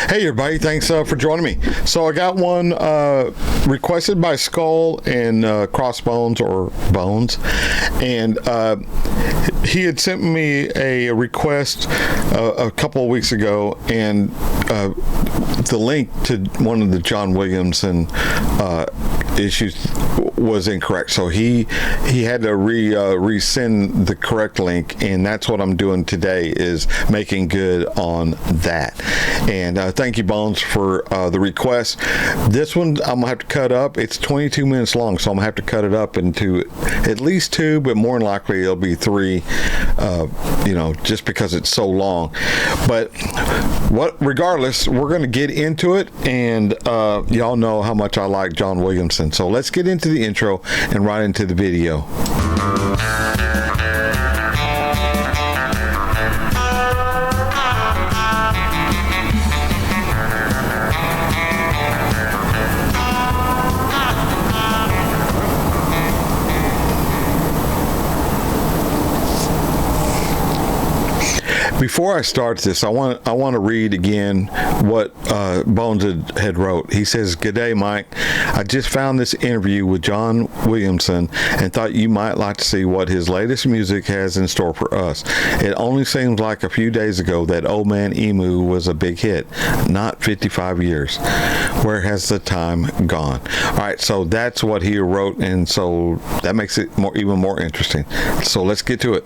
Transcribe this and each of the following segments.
Hey everybody, thanks for joining me. So I got one requested by Skull and Crossbones or Bones, and he had sent me a request a couple of weeks ago, and the link to one of the John Williamson issues was incorrect, so he had to resend the correct link, and that's what I'm doing today, is making good on that. And thank you, Bones, for the request. This one I'm gonna have to cut up. It's 22 minutes long, so I'm gonna have to cut it up into at least 2, but more than likely it'll be 3, just because it's so long. But regardless, we're gonna get into it, and y'all know how much I like John Williamson. So let's get into the intro and right into the video. Before I start this, I want to read again what Bones had wrote. He says, "G'day, Mike. I just found this interview with John Williamson and thought you might like to see what his latest music has in store for us. It only seems like a few days ago that Old Man Emu was a big hit, not 55 years. Where has the time gone?" All right, so that's what he wrote, and so that makes it even more interesting. So let's get to it.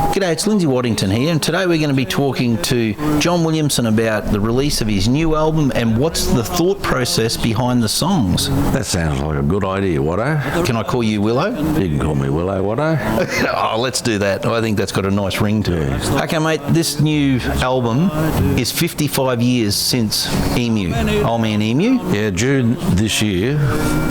G'day, it's Lindsay Waddington here, and today we're going to be talking to John Williamson about the release of his new album and what's the thought process behind the songs. That sounds like a good idea, Watto. Can I call you Willow? You can call me Willow, Watto. Oh, let's do that. I think that's got a nice ring to it. Okay, mate, this new album is 55 years since Emu, Old Man Emu. Yeah, June this year,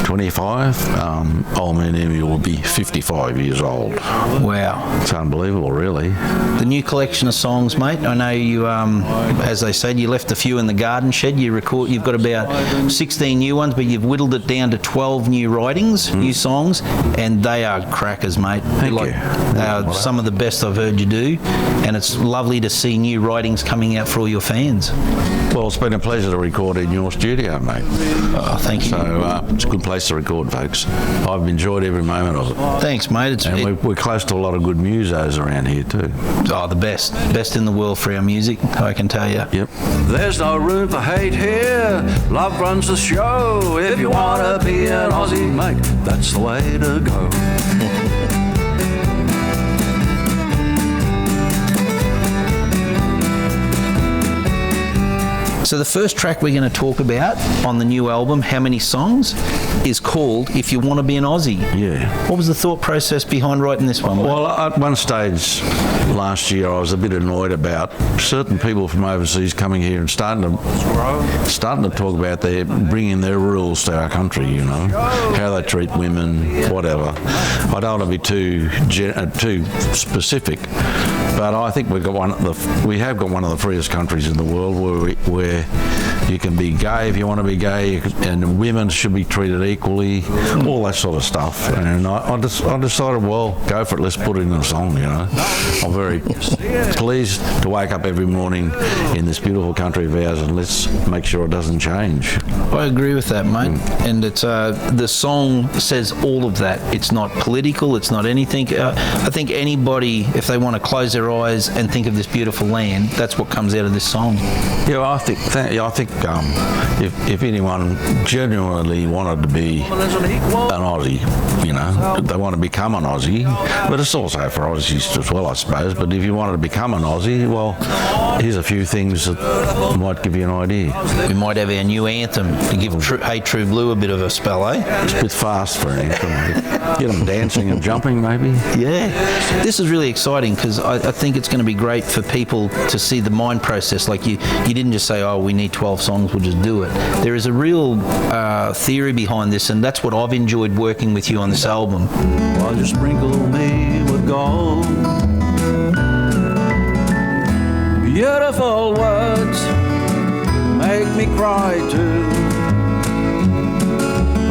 25, Old Man Emu will be 55 years old. Wow. It's unbelievable, really. The new collection of songs, mate. I know you, as they said, you left a few in the garden shed. You've got about 16 new ones, but you've whittled it down to 12 new writings, new songs, and they are crackers, mate. Thank you. They are some of the best I've heard you do, and it's lovely to see new writings coming out for all your fans. Well, it's been a pleasure to record in your studio, mate. Oh, thank you. So it's a good place to record, folks. I've enjoyed every moment of it. Thanks, mate. We're close to a lot of good musos around here too. Oh, the best in the world for our music, I can tell you. Yep. There's no room for hate here. Love runs the show. If you wanna be an Aussie, mate, that's the way to go. So the first track we're going to talk about on the new album, How Many Songs, is called If You Want to Be an Aussie. Yeah. What was the thought process behind writing this one? Well, at one stage last year, I was a bit annoyed about certain people from overseas coming here and starting to talk about bringing their rules to our country, how they treat women, whatever. I don't want to be too specific, but I think we have got one of the freest countries in the world where you can be gay if you want to be gay, and women should be treated equally, all that sort of stuff. And I decided, well, go for it, let's put it in a song, I'm very pleased to wake up every morning in this beautiful country of ours, and let's make sure it doesn't change. I agree with that, mate. And it's the song says all of that. It's not political, it's not anything. I think anybody, if they want to close their eyes and think of this beautiful land, that's what comes out of this song. Yeah, I think if anyone genuinely wanted to be an Aussie, they want to become an Aussie, but it's also for Aussies as well, I suppose. But if you wanted to become an Aussie, well, here's a few things that might give you an idea. We might have our new anthem to give Hey True Blue a bit of a spell, eh? It's a bit fast for an anthem. Get them dancing and jumping, maybe. Yeah. This is really exciting because I think it's going to be great for people to see the mind process. Like you didn't just say, oh, we need 12 songs, we'll just do it. There is a real theory behind this, and that's what I've enjoyed working with you on this album. Well, you sprinkle me with gold. Beautiful words make me cry too.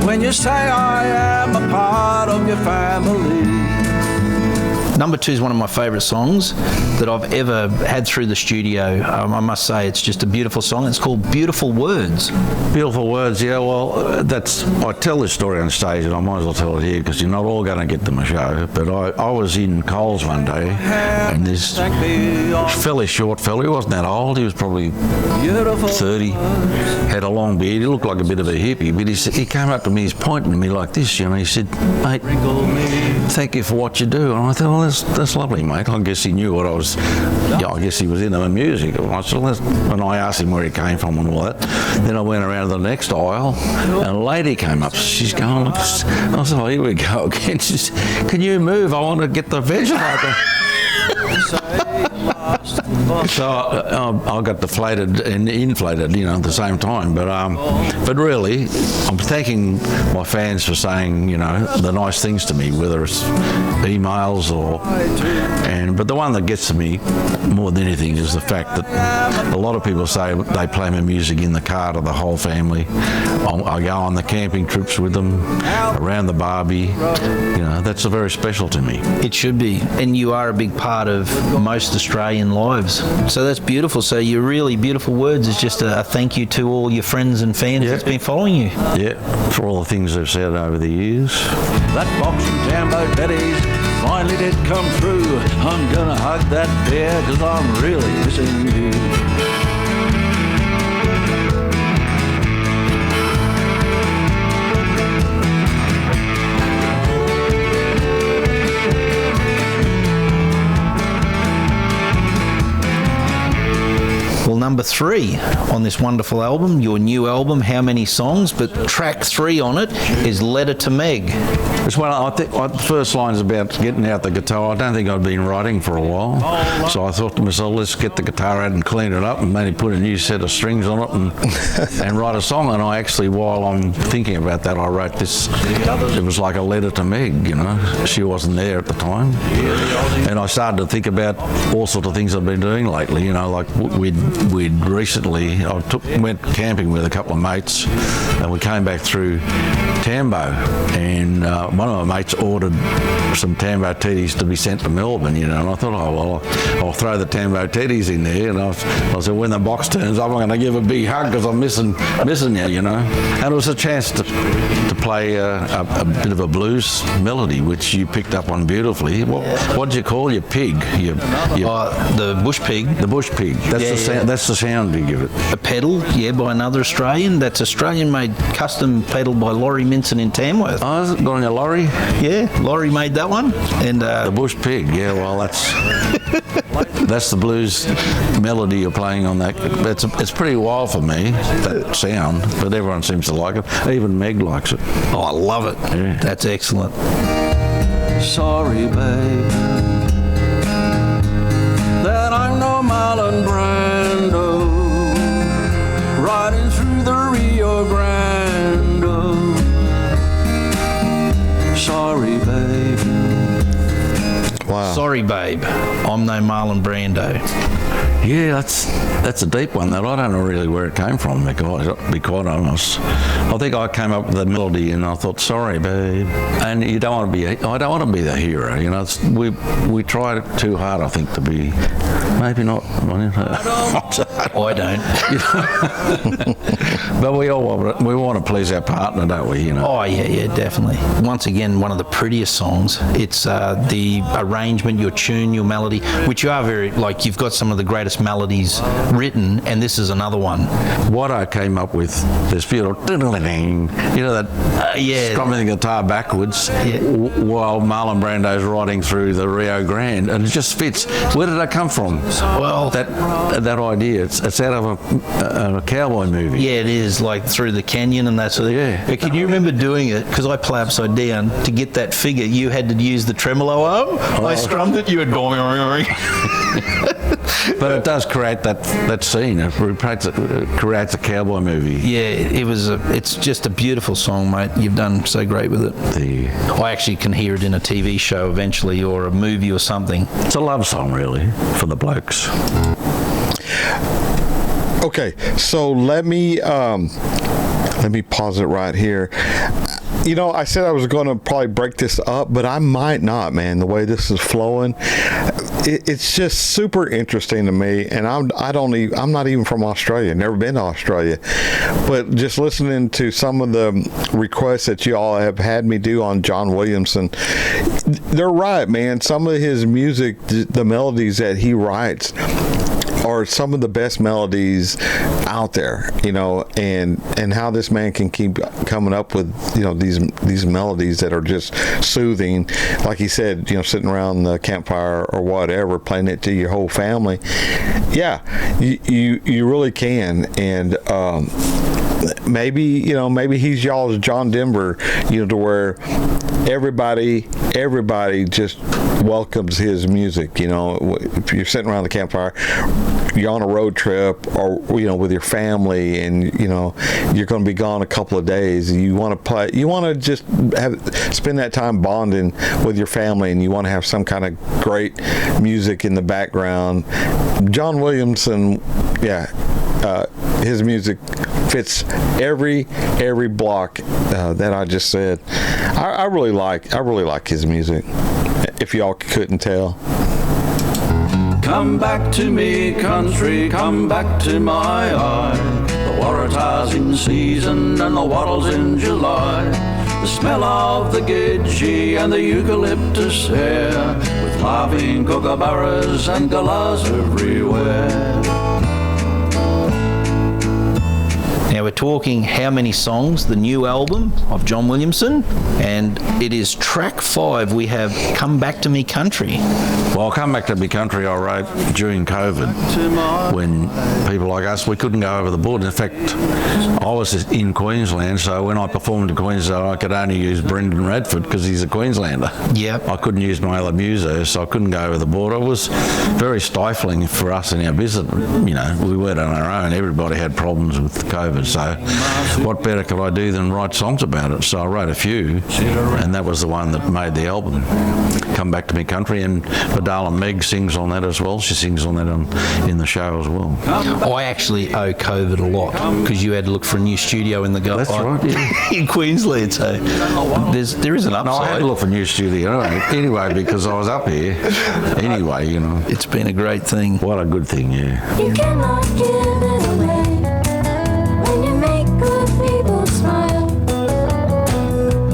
when you say I am a part of your family. Number 2 is one of my favourite songs that I've ever had through the studio. I must say it's just a beautiful song. It's called Beautiful Words. Beautiful Words, yeah, well, I tell this story on stage, and I might as well tell it here because you're not all going to get to my show, but I was in Coles one day, and this fairly short fella, he wasn't that old, he was probably 30, had a long beard, he looked like a bit of a hippie, but he came up to me, he's pointing to me like this, you know, he said, mate, thank you for what you do. And I thought, well, that's lovely, mate. I guess he knew what I was, I guess he was into the music. And I asked him where he came from and all that. Then I went around to the next aisle, and a lady came up. She's going, I said, oh, here we go again. She said, can you move? I want to get the vegetable. So I got deflated and inflated, you know, at the same time. But really, I'm thanking my fans for saying, you know, the nice things to me, whether it's emails but the one that gets to me more than anything is the fact that a lot of people say they play my music in the car to the whole family. I go on the camping trips with them, around the barbie. You know, that's very special to me. It should be, and you are a big part of most Australian lives. So that's beautiful. So your really Beautiful Words is just a thank you to all your friends and fans that's been following you. Yeah, for all the things they've said over the years. That box from Tambo Betty's finally did come true. I'm gonna hug that bear 'cause I'm really missing you. Well, number 3 on this wonderful album, your new album, How Many Songs? But track 3 on it is Letter to Meg. It's one, I think the first line is about getting out the guitar. I don't think I'd been writing for a while. So I thought to myself, let's get the guitar out and clean it up and maybe put a new set of strings on it and write a song. And I actually, while I'm thinking about that, I wrote this. It was like a letter to Meg, you know. She wasn't there at the time. And I started to think about all sorts of things I've been doing lately, you know, like we'd recently, went camping with a couple of mates, and we came back through Tambo, and one of my mates ordered some Tambo teddies to be sent to Melbourne, you know, and I thought, oh, well, I'll throw the Tambo teddies in there, and I said, when the box turns up, I'm going to give a big hug because I'm missing you, you know. And it was a chance to play a bit of a blues melody, which you picked up on beautifully. What did you call your pig? The bush pig. The bush pig. That's the sound you give it. A pedal, by another Australian. That's Australian-made, custom pedal by Laurie Minson in Tamworth. Oh, is it got on your lorry? Yeah, Laurie made that one. And the bush pig. Yeah, well, that's the blues melody you're playing on that. It's pretty wild for me, that sound, but everyone seems to like it. Even Meg likes it. Oh, I love it. Yeah. That's excellent. Sorry, babe, that I'm no Marlon Brando, riding through the Rio Grande. Sorry, babe. Wow. Sorry, babe, I'm no Marlon Brando. Yeah, that's a deep one. That I don't know really where it came from. To be quite honest, I think I came up with the melody, and I thought, "Sorry, babe." And I don't want to be the hero. You know, we tried too hard. I think to be, maybe not. I don't. But we want to please our partner, don't we? You know. Oh yeah, definitely. Once again, one of the prettiest songs. It's the arrangement, your tune, your melody, which you are very you've got some of the greatest melodies written, and this is another one. What I came up with, this beautiful, you know, that strumming the guitar backwards while Marlon Brando's riding through the Rio Grande, and it just fits. Where did that come from? Well, that idea, it's out of a cowboy movie. Yeah, it is, like through the canyon and that sort of thing. Yeah. Can you remember doing it? Because I play upside down. To get that figure, you had to use the tremolo arm. I strummed it, you would go. But it does create that scene. It creates a cowboy movie. Yeah, it's just a beautiful song, mate. You've done so great with it. I actually can hear it in a TV show eventually, or a movie or something. It's a love song, really, for the blokes. Okay, so let me pause it right here. You know, I said I was going to probably break this up, but I might not, man. The way this is flowing, it's just super interesting to me. And I'm not even from Australia. Never been to Australia, but just listening to some of the requests that you all have had me do on John Williamson, they're right, man. Some of his music, the melodies that he writes, are some of the best melodies out there, you know, and how this man can keep coming up with, you know, these melodies that are just soothing, like he said, you know, sitting around the campfire or whatever, playing it to your whole family. Yeah, you really can. And maybe he's y'all's John Denver, you know, to where everybody just welcomes his music. You know, if you're sitting around the campfire, you're on a road trip, or, you know, with your family, and, you know, you're going to be gone a couple of days, you want to just spend that time bonding with your family, and you want to have some kind of great music in the background. John Williamson, his music fits every block that I just said. I really like his music, if y'all couldn't tell. Come back to me, country, come back to my eye. The Waratah's in season and the wattle's in July. The smell of the gidgee and the eucalyptus hair, with laughing kookaburras and galahs everywhere. Now we're talking How Many Songs, the new album of John Williamson, and it is track 5. We have Come Back to Me Country. Well, Come Back to Me Country I wrote during COVID, when people like us, we couldn't go over the border. In fact, I was in Queensland, so when I performed in Queensland, I could only use Brendan Radford because he's a Queenslander. Yep. I couldn't use my other musos, so I couldn't go over the border. It was very stifling for us in our business. You know, we weren't on our own. Everybody had problems with COVID. So what better could I do than write songs about it? So I wrote a few, and that was the one that made the album, Come Back to Me Country. And my darling Meg sings on that as well. She sings on that in the show as well. I actually owe COVID a lot, because you had to look for a new studio in the That's right, yeah. in Queensland. So there is an upside. No, I had to look for a new studio anyway, because I was up here. Anyway, you know. It's been a great thing. What a good thing, yeah. You cannot give it away when you make good people smile.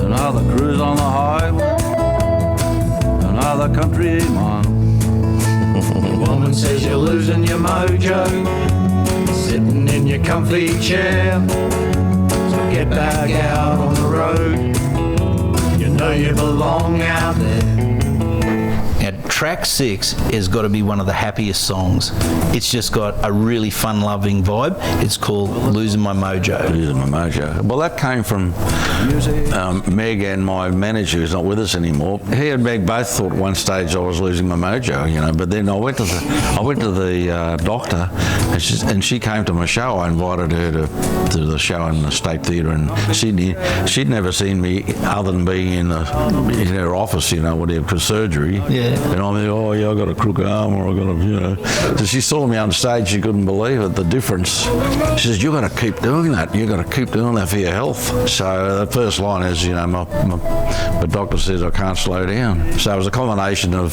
Another cruise on the highway, another country mile. The woman says you're losing your mojo, sitting in your comfy chair. So get back out on the road, you know you belong out there. Now, track 6 has got to be one of the happiest songs. It's just got a really fun-loving vibe. It's called Losing My Mojo. Losing My Mojo. Well, that came from Meg and my manager, who's not with us anymore. He and Meg both thought at one stage I was losing my mojo, you know. But then I went to the doctor, and she came to my show. I invited her to the show in the State Theatre in Sydney. She'd never seen me other than being in her office, you know, whatever, for surgery. Yeah. And I'm like, oh yeah, I got a crooked arm, or I got a, you know. So she saw me on stage, she couldn't believe it, the difference. She says, you've got to keep doing that. You've got to keep doing that for your health. So the first line is, you know, my doctor says I can't slow down. So it was a combination of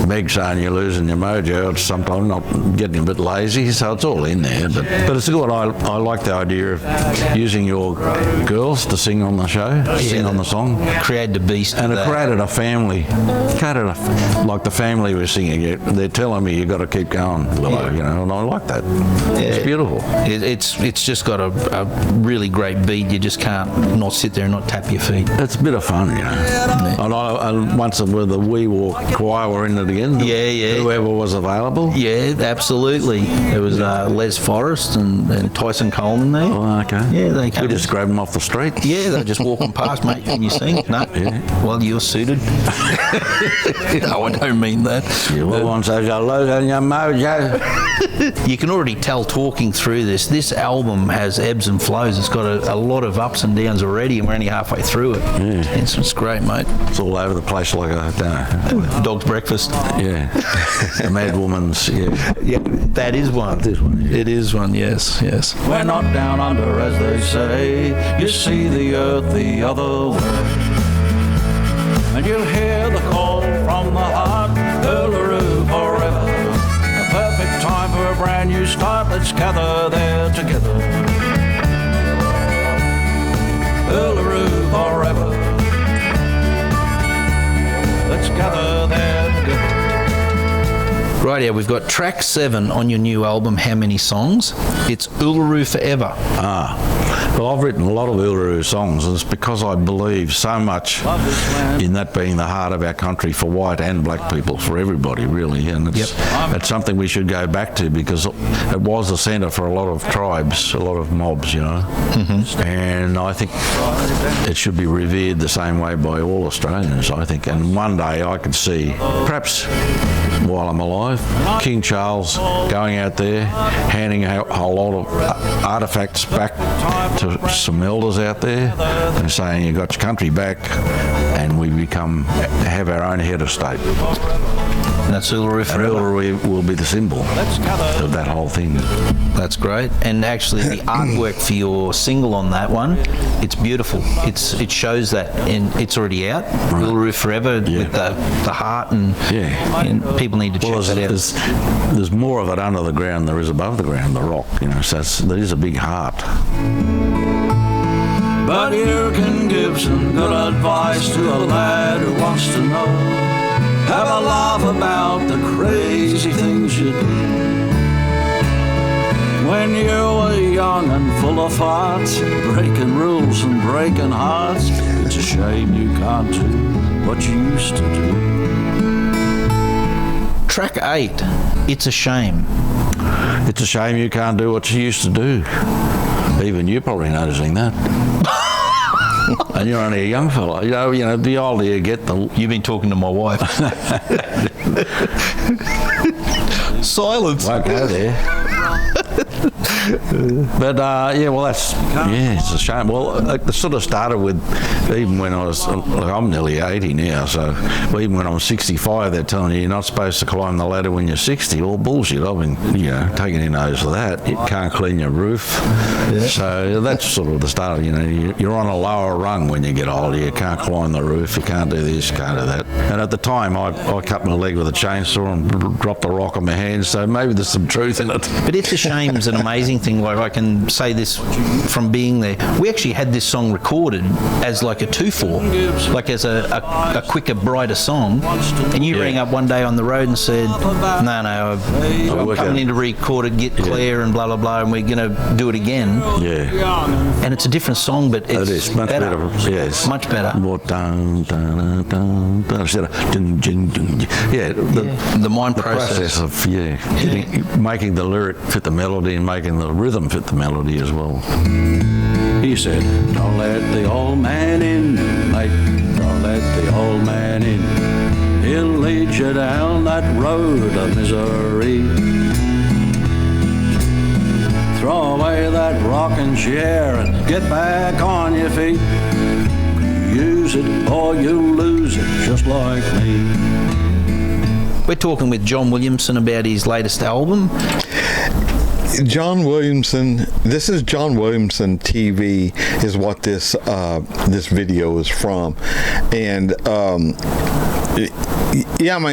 Meg saying you're losing your mojo, sometimes not getting a bit lazy, so it's all in there. But it's good. I like the idea of using your girls to sing on the show, sing on the song. Created a beast. And it created a family. Like the family was singing. They're telling me you've got to keep going, Willow, you know, and I like that. It's beautiful. It's just got a really great beat. You just can't not sit there and not tap your feet. It's a bit of fun, you know. Yeah. And I once with the Wee Walk Choir were in it again. Yeah. Whoever was available. Yeah, absolutely. There was Les Forrest and Tyson Coleman there. Oh, okay. Yeah, they came. We just grabbed them off the street. Yeah, they're just walking past, mate. Can you sing? No. Yeah. Well, you're suited. I went don't mean that. You want to go load on your mojo? You can already tell talking through this. This album has ebbs and flows. It's got a lot of ups and downs already, and we're only halfway through it. Yeah. It's great, mate. It's all over the place like I don't know. Dog's breakfast. Yeah. The Mad Woman's, yeah. Yeah, that is one. This one, yeah. It is one, yes. We're not down under, as they say. You see the earth the other way, and you'll hear the call from the heart. Uluru Forever, a perfect time for a brand new start. Let's gather there together. Uluru Forever, let's gather there together. Right here, we've got track 7 on your new album, How Many Songs? It's Uluru Forever. Well, I've written a lot of Uluru songs, and it's because I believe so much in that being the heart of our country for white and black people, for everybody, really. And it's something we should go back to, because it was the centre for a lot of tribes, a lot of mobs, you know. Mm-hmm. And I think it should be revered the same way by all Australians, I think. And one day I could see, perhaps while I'm alive, King Charles going out there, handing out a lot of artefacts back to some elders out there and saying, you got your country back, and we have our own head of state. And that's Uluru Forever. And Uluru will be the symbol of that whole thing. That's great. And actually, the artwork for your single on that one, it's beautiful. It shows that, and it's already out. Right. Uluru Forever with the heart, and people need to check that out. There's more of it under the ground than there is above the ground, the rock. You know, so there is a big heart. But you can give some good advice to a lad who wants to know. Have a laugh about the crazy things you do. When you were young and full of farts, breaking rules and breaking hearts, it's a shame you can't do what you used to do. Track 8, It's a Shame. It's a shame you can't do what you used to do. Even you're probably noticing that. And you're only a young fella. You know, the older you get, You've been talking to my wife. Silence. Won't go there. But it's a shame. Well, it sort of started with, even when I was, I'm nearly 80 now, so even when I'm 65, they're telling you you're not supposed to climb the ladder when you're 60. Well, bullshit. I've been, taking in notice of that. You can't clean your roof. Yeah. So that's sort of the start. You're on a lower rung when you get older. You can't climb the roof. You can't do this. You can't do that. And at the time, I cut my leg with a chainsaw and dropped a rock on my hand. So maybe there's some truth in it. But It's a Shame's an amazing thing. Like, I can say this from being there. We actually had this song recorded as like a 2/4, like as a quicker, brighter song. And you rang up one day on the road and said, no, I'm coming in to record it, get Claire and blah, blah, blah, and we're going to do it again. Yeah. And it's a different song, but it is much better. Yes. Much better. More instead of the mind process of making the lyric fit the melody and making the rhythm fit the melody as well. He said, don't let the old man in, mate, don't let the old man in. He'll lead you down that road of misery. Throw away that rocking chair and get back on your feet. Use it or you lose it, just like me. We're talking with John Williamson about his latest album. John Williamson, this is John Williamson TV is what this video is from. And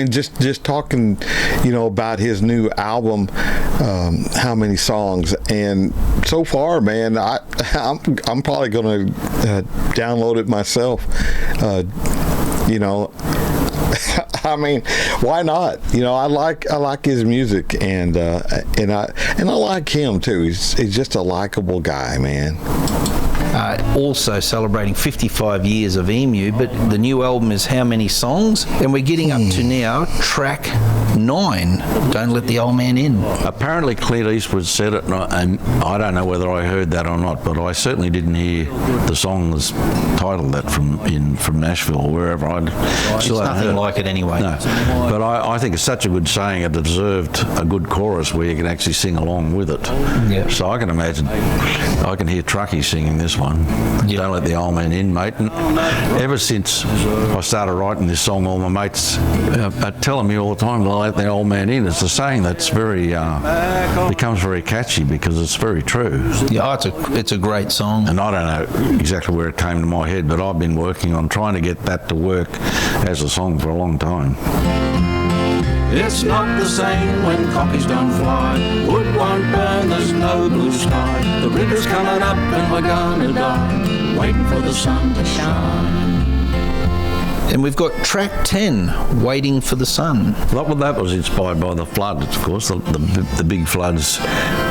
just talking, about his new album, How Many Songs, and so far, man, I'm probably going to download it myself. I mean, why not? I like his music, and I like him too. He's just a likable guy, man. also celebrating 55 years of Emu, but the new album is How Many Songs? And we're getting up to now track 9, Don't Let the Old Man In. Apparently Clint Eastwood said it, and I don't know whether I heard that or not, but I certainly didn't hear the song was titled that from Nashville or wherever. It's nothing like it anyway. No, but I think it's such a good saying. It deserved a good chorus where you can actually sing along with it. Yeah. So I can imagine, I can hear Truckee singing this one. Yeah. Don't let the old man in, mate. And ever since I started writing this song, all my mates are telling me all the time, don't let the old man in. It's a saying that's very, becomes very catchy because it's very true. Yeah, it's a great song. And I don't know exactly where it came to my head, but I've been working on trying to get that to work as a song for a long time. It's not the same when cockies don't fly. Wood won't burn, there's no blue sky. The river's coming up and we're gonna die, waiting for the sun to shine. And we've got track 10, Waiting for the Sun. Well, that was inspired by the floods, of course. The big floods.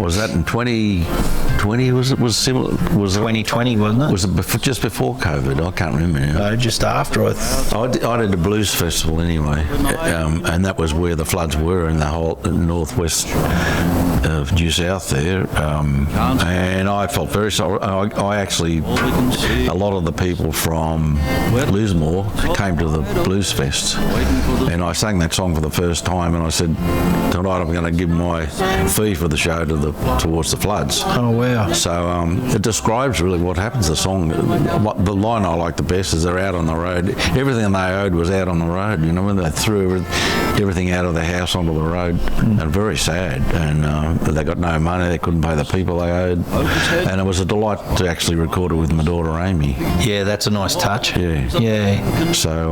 Was that in 2020? Was it 2020, wasn't it? Was it just before COVID? I can't remember. No, just after. I did a blues festival anyway, and that was where the floods were in the whole northwest of New South there. And I felt very sorry. I actually, a lot of the people from Lismore came to the Blues Fest, and I sang that song for the first time, and I said, tonight I'm going to give my fee for the show towards the floods. Oh, wow. So it describes really what happens. The song, the line I like the best is they're out on the road. Everything they owed was out on the road, you know, when they threw everything out of the house onto the road, and very sad, and they got no money, they couldn't pay the people they owed, and it was a delight to actually record it with my daughter Amy. Yeah, that's a nice touch. Yeah. Yeah. So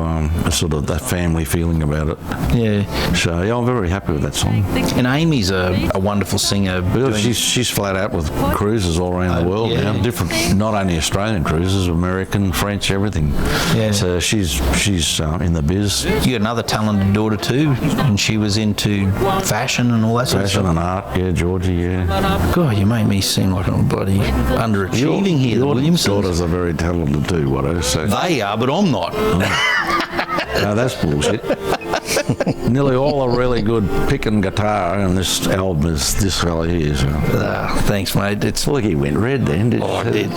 sort of that family feeling about it. Yeah. So yeah, I'm very happy with that song. And Amy's a wonderful singer. Well, she's flat out with cruises all around the world now. Different, not only Australian cruises, American, French, everything. Yeah. So she's in the biz. You got another talented daughter too, and she was into fashion and all that sort of Fashion stuff. and art, yeah, Georgie, yeah. God, you make me seem like I'm bloody underachieving here, the Your Williamsons. daughters are very talented too, what I say. They are, but I'm not. No, that's bullshit. Nearly all are really good picking guitar, and this album is this fella here. So. Thanks, mate. It's Look, he went red then, didn't I did.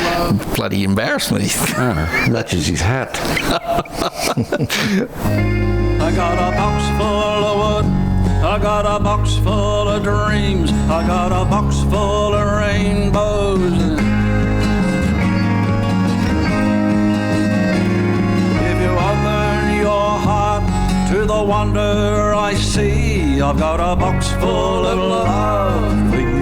Bloody embarrassed me. That's just his hat. I got a box full of wood, I got a box full of dreams, I got a box full of rainbows. If you open your heart to the wonder I see, I've got a box full of love for you.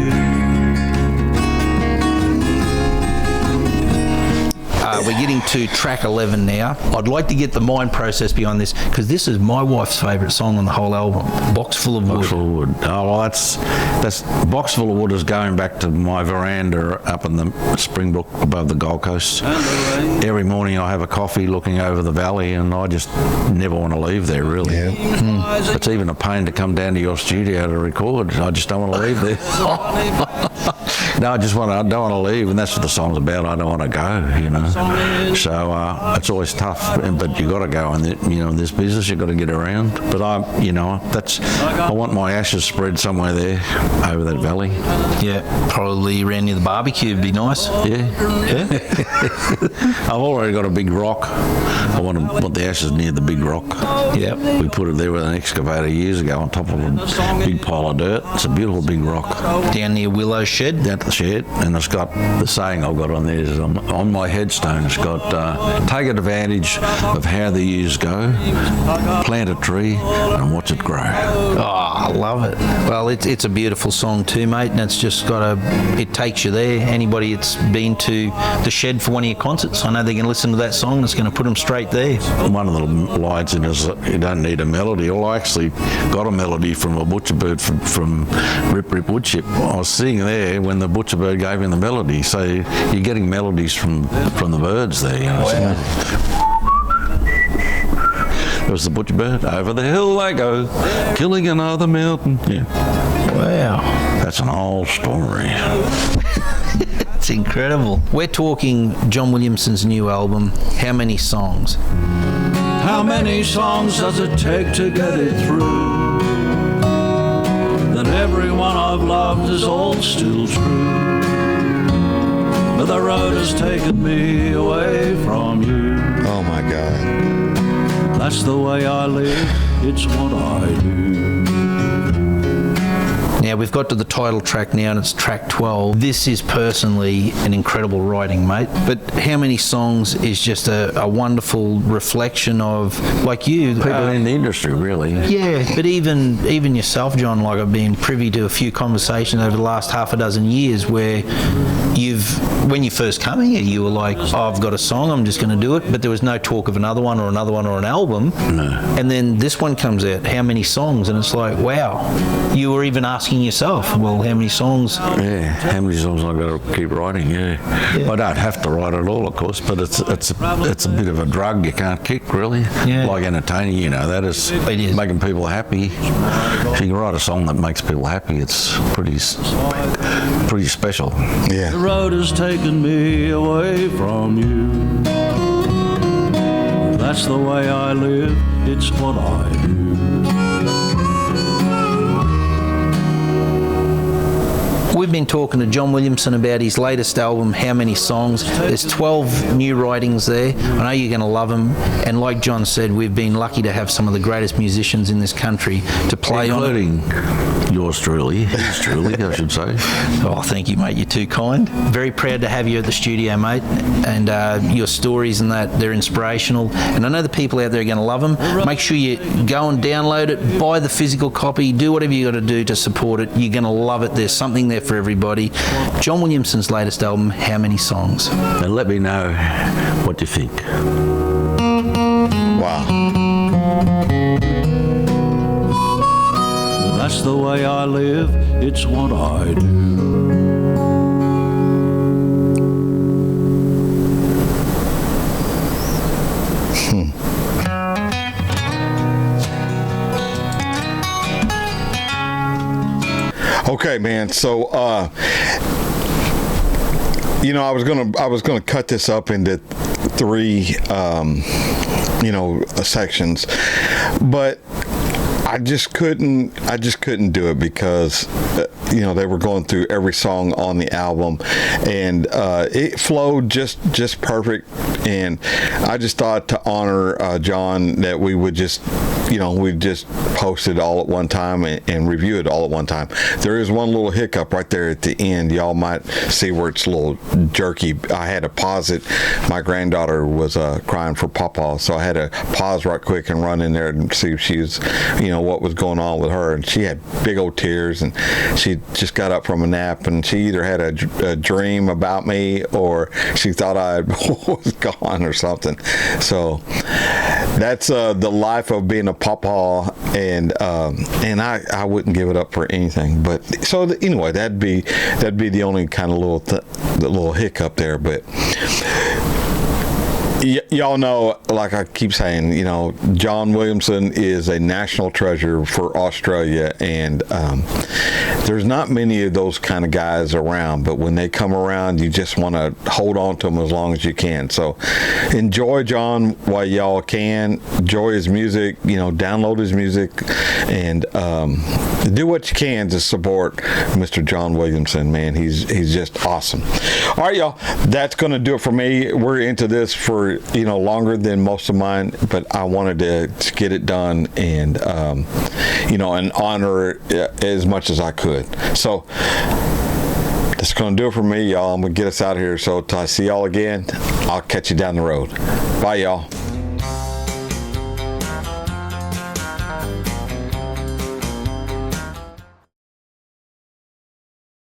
We're getting to track 11 now. I'd like to get the mind process behind this, because this is my wife's favourite song on the whole album, Box Full of Wood. Box Full of Wood. Oh, well, that's Box Full of Wood is going back to my veranda up in the Springbrook above the Gold Coast. Every morning I have a coffee looking over the valley, and I just never want to leave there, really. Yeah. It's even a pain to come down to your studio to record. I just don't want to leave there. No, I don't want to leave, and that's what the song's about. I don't want to go, you know. So it's always tough, but you got to go, and in this business you got to get around. But I want my ashes spread somewhere there over that valley. Yeah, probably around near the barbecue would be nice. Yeah. I've already got a big rock. I want the ashes near the big rock. Yeah. We put it there with an excavator years ago on top of a big pile of dirt. It's a beautiful big rock. Down near Willow's shed? Down to the shed, and it's got the saying I've got on there is on my headstone. It's got take advantage of how the years go, plant a tree, and watch it grow. Oh, I love it. Well, it's a beautiful song too, mate, and it's just it takes you there. Anybody that's been to the shed for one of your concerts, I know they can listen to that song and it's going to put them straight there. One of the lines in it is, you don't need a melody. Well, I actually got a melody from a butcher bird from Rip Rip Woodchip. I was sitting there when the butcher bird gave me the melody, so you're getting melodies from the birds there. You know, wow. It was the butcher bird. Over the hill they go, killing another mountain. Yeah. Wow. That's an old story. It's incredible. We're talking John Williamson's new album. How many songs? How many songs does it take to get it through? That everyone I've loved is all still true. But the road has taken me away from you. Oh my God. That's the way I live, it's what I do. Now, we've got to the title track now, and it's track 12. This is personally an incredible writing, mate. But how many songs is just a wonderful reflection of, like you... People in the industry, really. Yeah, but even yourself, John, like I've been privy to a few conversations over the last half a dozen years where when you first come here, you were like, oh, I've got a song, I'm just going to do it. But there was no talk of another one or an album. No. And then this one comes out, how many songs? And it's like, wow. You were even asking yourself, well, how many songs? Yeah, how many songs I've got to keep writing, yeah. I don't have to write it all, of course, but it's a bit of a drug you can't kick, really. Yeah. Like entertaining, you know, that is, It is. making people happy. If you can write a song that makes people happy, it's pretty special. Yeah. The road has taken me away from you. That's the way I live, it's what I do. We've been talking to John Williamson about his latest album, How Many Songs. There's 12 new writings there. I know you're going to love them. And like John said, we've been lucky to have some of the greatest musicians in this country to play on it. Including yours truly, his truly, I should say. Oh, thank you, mate. You're too kind. Very proud to have you at the studio, mate. And your stories and that, they're inspirational. And I know the people out there are going to love them. Make sure you go and download it, buy the physical copy, do whatever you got to do to support it. You're going to love it. There's something there for everybody. John Williamson's latest album, How Many Songs? And let me know what you think. Wow. That's the way I live, it's what I do. Okay, man. So, I was gonna cut this up into three, sections, but I just couldn't do it because they were going through every song on the album, and it flowed just perfect. And I just thought to honor John that we would just we'd just post it all at one time and review it all at one time. There is one little hiccup right there at the end. Y'all might see where it's a little jerky. I had to pause it. My granddaughter was crying for Pawpaw, so I had to pause right quick and run in there and see if she was, what was going on with her. And she had big old tears, and she just got up from a nap, and she either had a dream about me or she thought I was gone or something. So that's the life of being a pawpaw, and I wouldn't give it up for anything. But so anyway, that'd be the only kind of little hiccup there. But y'all know, like I keep saying, John Williamson is a national treasure for Australia, and there's not many of those kind of guys around, but when they come around, you just want to hold on to them as long as you can. So enjoy John while y'all can. Enjoy his music, download his music, and do what you can to support Mr. John Williamson, man. He's just awesome. All right, y'all, that's going to do it for me. We're into this for longer than most of mine, but I wanted to get it done and and honor it as much as I could. So that's going to do it for me, y'all. I'm going to get us out of here. So till I see y'all again, I'll catch you down the road. Bye, y'all.